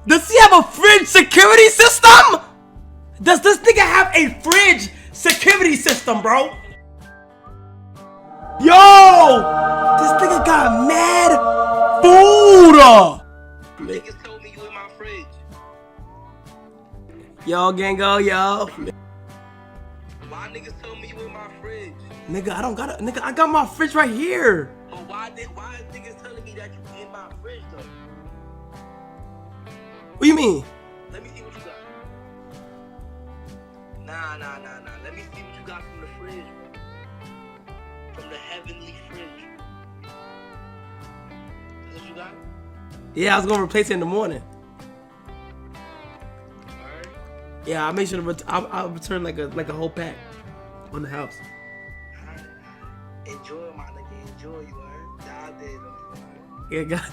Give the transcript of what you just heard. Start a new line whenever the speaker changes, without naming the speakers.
Does he have a fridge security system? Does this nigga have a fridge security system, bro? Yo! This nigga got mad food!
Niggas told me you in my fridge.
Yo, Gango, yo.
Why niggas told me you in my fridge?
Nigga, I don't got it. Nigga, I got my fridge right here.
But why niggas telling me that you in my fridge though?
What do you mean?
Let me see what you got. Nah. Let me see what you got from the fridge, bro. From the heavenly fridge. Is this what you got?
Yeah, I was gonna replace it in the morning.
Alright.
Yeah, I'll make sure to I'll return like a whole pack on the house.
Alright. Enjoy, my nigga. Enjoy, you heard? God did.
Yeah, God.